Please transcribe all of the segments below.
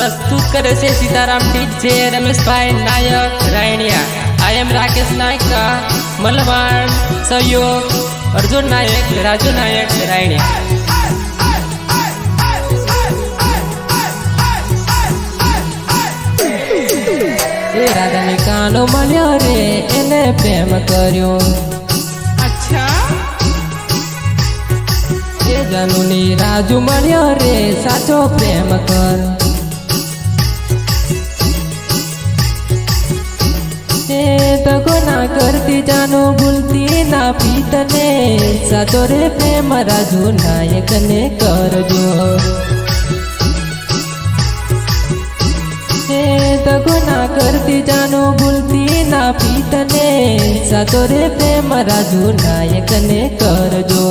प्रस्तुत करे से सीताराम डीजे रमेश भाई नायक रायणिया। आई एम राकेश नायक का मलवान सहयोग अर्जुन नायक राजू नायक रायणिया। राधा ने कानो मळ्यो रे एने प्रेम कर्यो। अच्छा ए जानुनी राजू मळ्यो रे साचो प्रेम कर। ए दगो ना करती जानू भूलती ना पीतने साचो रे प्रेम राजू नायक ने करजो। दगो ना करती जानू भूलती ना पीतने साचो रे प्रेम राजू नायक ने करजो।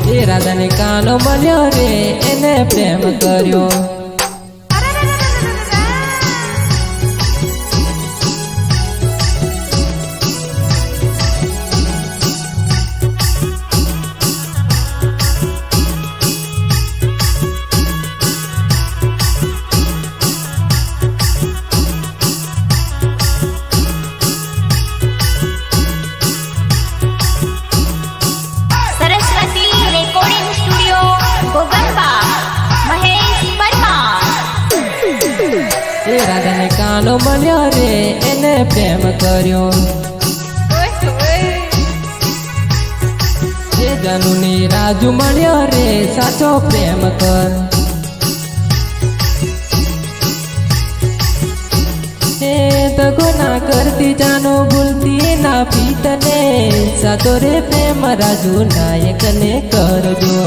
ए राधा ने कानो मळ्यो रे एने प्रेम कर्यो। राधा ने कानो मळ्यो रे एने प्रेम कर्यो। ए जानुनी राजू मळ्यो रे साचो प्रेम कर। ए दगो ना करती जानू भूलती ना पीतने साचो रे प्रेम राजू नायक ने करजो।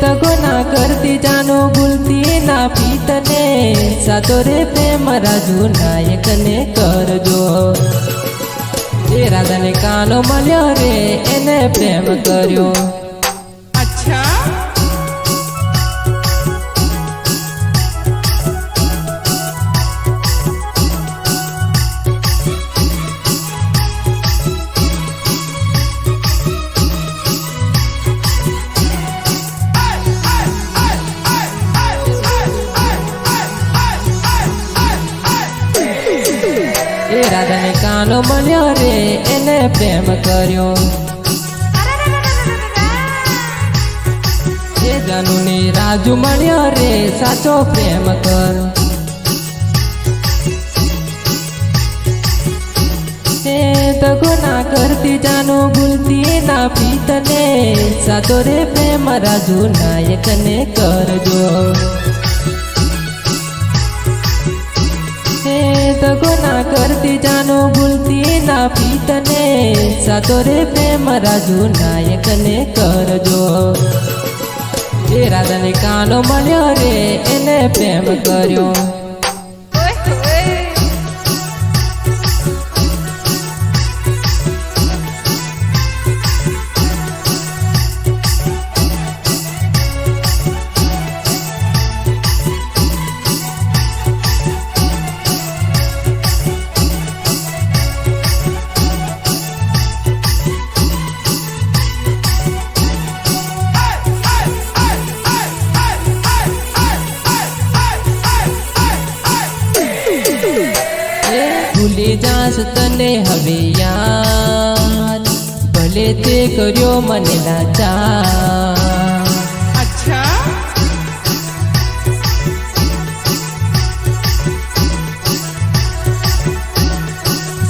दगो ना करती जानू भूलती ना पीतने साचो रे प्रेम राजू नायक ने करजो। ए राधा ने कानो मळ्यो रे एने प्रेम कर्यो। अच्छा राधा ने कानो मळ्यो रे एने प्रेम कर्यो। ए जानुनी राजू मळ्यो रे साचो प्रेम कर। ए दगो ना करती जानू भूलती ना पीतने साचो रे प्रेम राजू नायक ने करजो। दगो ना करती जानू भूलती ना पीतने साचो रे प्रेम राजू नायक ने करजो। ए राधा ने कानो मळ्यो रे एने प्रेम कर्यो। भूली जास तने हवे याद भले ते कर्यो मने लाचार। अच्छा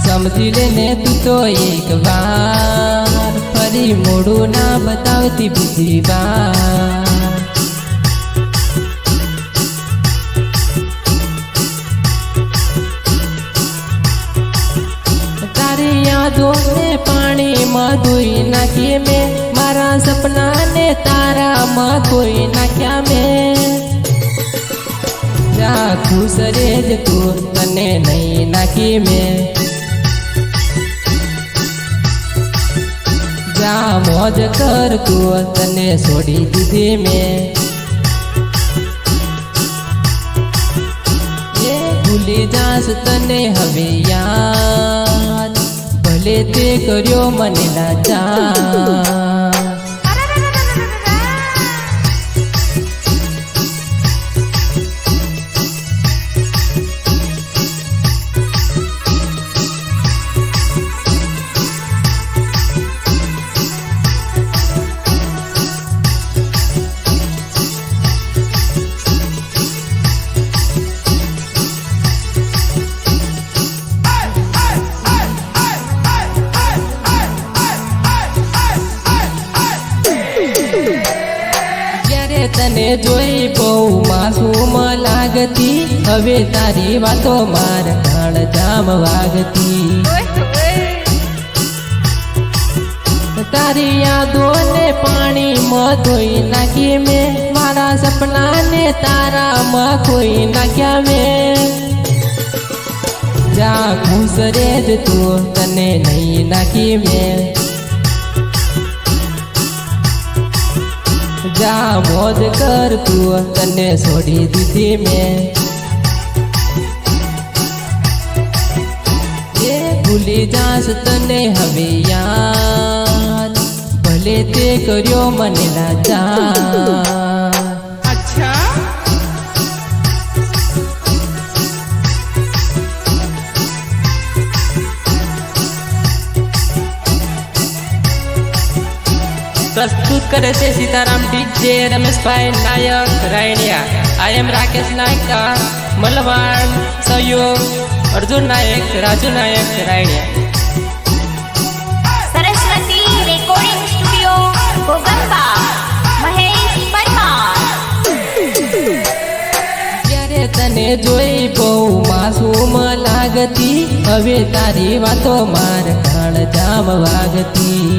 समझी लेने तू तो एक बार फरी मोड़ू ना बतावती बीजी बार। यादों ने पानी में धोई नाखी में मारा सपना ने तारा में कोई नाख्या में। जा खुश रेज तू तने नहीं नाखी में। जा मौज कर तू तने छोड़ी दीदी में। ये भूली जास तने हवे याद भले ते कर्यो मने लाचार। જોઈ બહુ માસૂમ લાગતી, હવે તારી વાતો માર કાળ જામ વાગતી. તારી યાદોને પાણીમાં ધોઈ નાખી મેં, મારા સપનાને તારામાં ખોઈ નાખ્યા મેં. જા ખુશ રે જ તું, તને નહીં નાખી મેં. જા મોજ કર તું, તને છોડી દીધી મેં. એ ભૂલી જાસ તને હવે યાદ, ભલે તે કર્યો મને લાચાર. अच्छा प्रस्तुत करे છે Sitaram DJ, Rameshbhai Nayak Rayaniya. I am Rakesh Nayaka Malvad, સહયોગ અર્જુન નાયક, રાજુ નાયક રાયણિયા. Saraswati recording studio Gogamba Mahesh Parmar. ત્યારે તને જોઈ બહુ માસૂમ લાગતી, હવે તારી વાતો માર કાળ જામ વાગતી.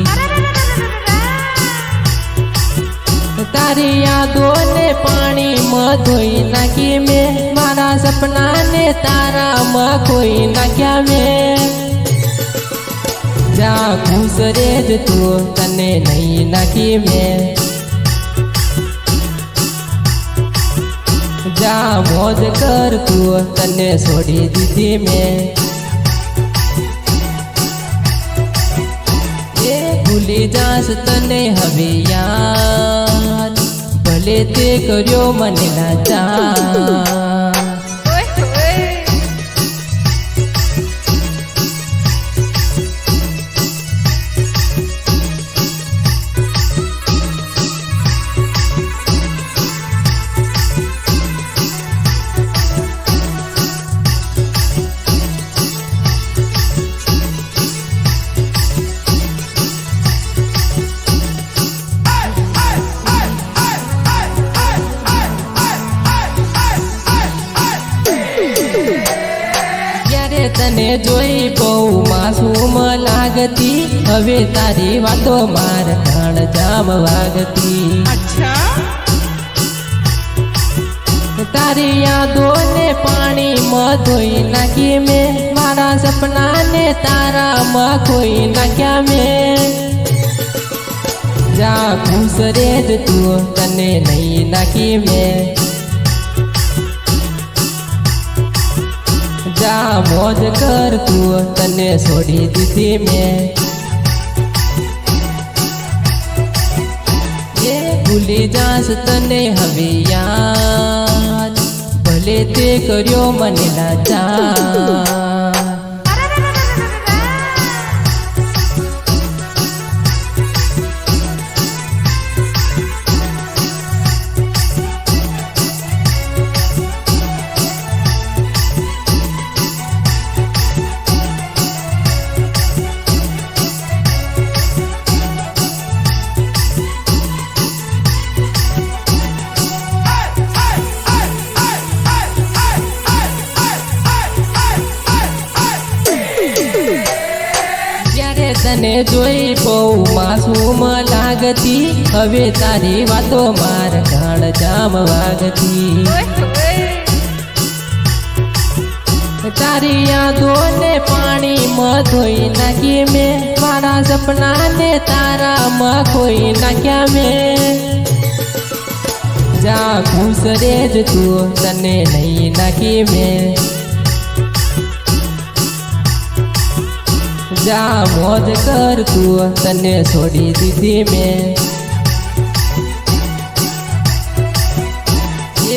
તારી યાદોને પાણીમાં ધોઈ નાખી મેં, મારા સપનાને તારામાં ખોઈ નાખ્યા મેં. જા ખુશ રે જ તું, તને નહીં નાખી મેં. જા મોજ કર તું, તને છોડી દીધી મેં. એ ભૂલી જાસ તને હવે યાદ, ભલે તે કર્યો મને લાચાર. તને જોઈ બહુ માસૂમ લાગતી, હવે તારી વાતો માર કાળ જામ વાગતી. अच्छा તારી યાદોને પાણીમાં ધોઈ નાખી મેં, મારા સપનાને તારામાં ખોઈ નાખ્યા મેં. જા ખુશ રે જ તું, તને નહીં નાખી મેં. જા મોજ કર તું, તને છોડી દીધી મેં. એ ભૂલી જાસ તને હવે યાદ, ભલે તે કર્યો મને લાચાર. તને જોઈ બહુ માસૂમ લાગતી, હવે તારી વાતો માર કાળ જામ વાગતી. તારી યાદોને પાણીમાં ધોઈ નાખી મેં, મારા સપનાને તારામાં ખોઈ નાખ્યા મેં. જા ખુશ રે જ તું, તને નહીં નાખી મેં. જા મોજ કર તું, તને છોડી દીધી મેં.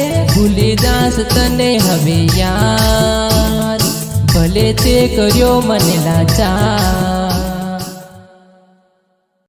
એ ભૂલી જાસ તને હવે યાદ, ભલે તે કર્યો મને લાચાર.